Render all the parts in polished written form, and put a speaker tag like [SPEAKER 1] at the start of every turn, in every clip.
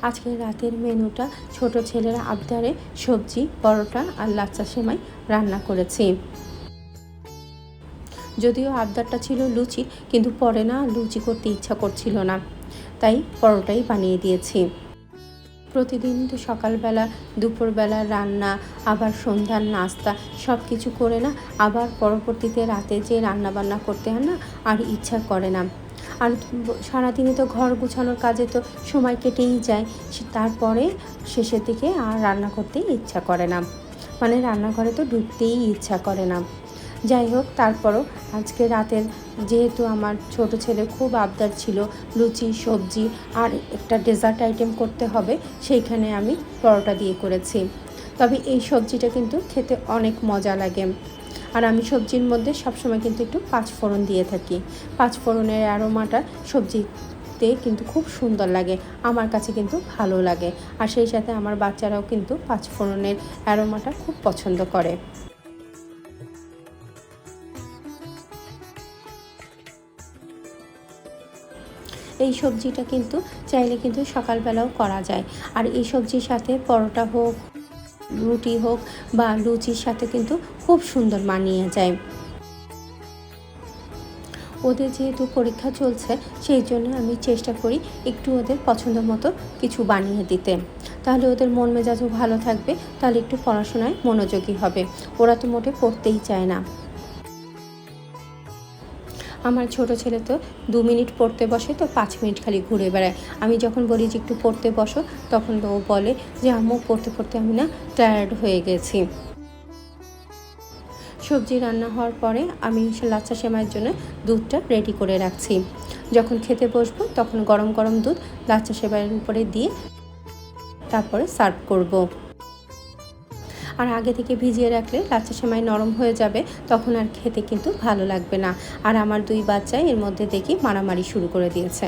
[SPEAKER 1] আজকে রাতের মেনুটা ছোট ছেলের আবদারে সবজি, পরোটা আর লাচ্চা সেমাই রান্না করেছি। যদিও আবদারটা ছিল লুচি, কিন্তু পরে না লুচি করতে ইচ্ছা করছিল না, তাই পরোটাই বানিয়ে দিয়েছি। প্রতিদিন তো সকালবেলা, দুপুরবেলা রান্না, আবার সন্ধ্যার নাস্তা সব কিছু করে না আবার পরবর্তীতে রাতে যে রান্না বান্না করতে হয় না, আর ইচ্ছা করে না। আর সারাদিনে তো ঘর গুছানোর কাজে তো সময় কেটেই যায়, তারপরে শেষের দিকে আর রান্না করতেই ইচ্ছা করে না, মানে রান্নাঘরে তো ঢুকতেই ইচ্ছা করে না। যাই হোক, তারপরও আজকে রাতের যেহেতু আমার ছোট ছেলে খুব আবদার ছিল লুচি, সবজি আর একটা ডেজার্ট আইটেম করতে হবে, সেইখানে আমি পরোটা দিয়ে করেছি। তবে এই সবজিটা কিন্তু খেতে অনেক মজা লাগে। আর আমি সবজির মধ্যে সবসময় কিন্তু একটু পাঁচফোড়ন দিয়ে থাকি। পাঁচফোড়নের অ্যারোমাটা সবজিতে কিন্তু খুব সুন্দর লাগে, আমার কাছে কিন্তু ভালো লাগে। আর সেই সাথে আমার বাচ্চারাও কিন্তু পাঁচফোড়নের অ্যারোমাটা খুব পছন্দ করে। এই সবজিটা কিন্তু চাইলে কিন্তু সকালবেলাও করা যায়। আর এই সবজির সাথে পরোটা হোক, রুটি হোক বা লুচির সাথে কিন্তু খুব সুন্দর মানিয়ে যায়। ওদের যেহেতু পরীক্ষা চলছে, সেই জন্য আমি চেষ্টা করি একটু ওদের পছন্দ মতো কিছু বানিয়ে দিতে। তাহলে ওদের মন মেজাজও ভালো থাকবে, তাহলে একটু পড়াশোনায় মনোযোগী হবে। ওরা তো মোটে পড়তেই চায় না। আমার ছোট ছেলে তো 2 মিনিট পড়তে বসে তো 5 মিনিট খালি ঘুরে বেড়ায়। আমি যখন বলি যে একটু পড়তে বসো, তখন ও বলে যে আম্মু পড়তে পড়তে আমি না টায়ার্ড হয়ে গেছি। সবজি রান্না হওয়ার পরে আমি লাচ্চা সেমাইয়ের জন্য দুধটা রেডি করে রাখছি। যখন খেতে বসবো তখন গরম গরম দুধ লাচ্চা সেমাইয়ের উপরে দিয়ে তারপরে সার্ভ করব। আর আগে থেকে ভিজিয়ে রাখলে লাচ্চা সেমাই নরম হয়ে যাবে, তখন আর খেতে কিন্তু ভালো লাগবে না। আর আমার 2 বাচ্চা এর মধ্যে দেখি মারামারি শুরু করে দিয়েছে।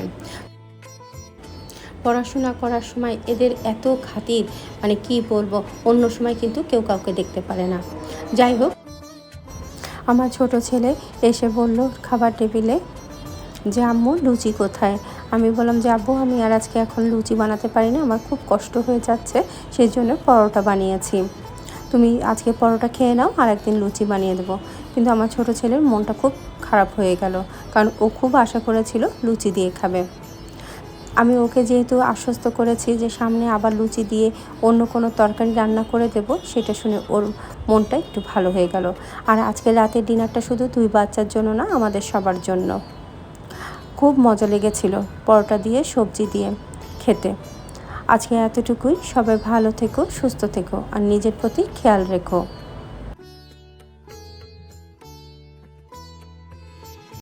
[SPEAKER 1] পড়াশোনা করার সময় এদের এত খাতির, মানে কি বলবো, অন্য সময় কিন্তু কেউ কাউকে দেখতে পারে না। যাই হোক, আমার ছোট ছেলে এসে বলল খাবার টেবিলে যে আম্মু লুচি কোথায়। আমি বললাম যে আব্বু আমি আর আজকে এখন লুচি বানাতে পারি না, আমার খুব কষ্ট হয়ে যাচ্ছে, সেই জন্য পরোটা বানিয়েছি। তুমি আজকে পরোটা খেয়ে নাও, আর একদিন লুচি বানিয়ে দেবো। কিন্তু আমার ছোট ছেলের মনটা খুব খারাপ হয়ে গেল, কারণ ও খুব আশা করেছিল লুচি দিয়ে খাবে। আমি ওকে যেহেতু আশ্বস্ত করেছি যে সামনে আবার লুচি দিয়ে অন্য কোনো তরকারি রান্না করে দেব, সেটা শুনে ওর মনটা একটু ভালো হয়ে গেল। আর আজকে রাতের ডিনারটা শুধু 2 বাচ্চার জন্য না, আমাদের সবার জন্য। খুব মজা লেগেছিল পরোটা দিয়ে সবজি দিয়ে খেতে। আজকে এতটুকুই। সবাই ভালো থেকো, সুস্থ থেকো আর নিজের প্রতি খেয়াল রেখো।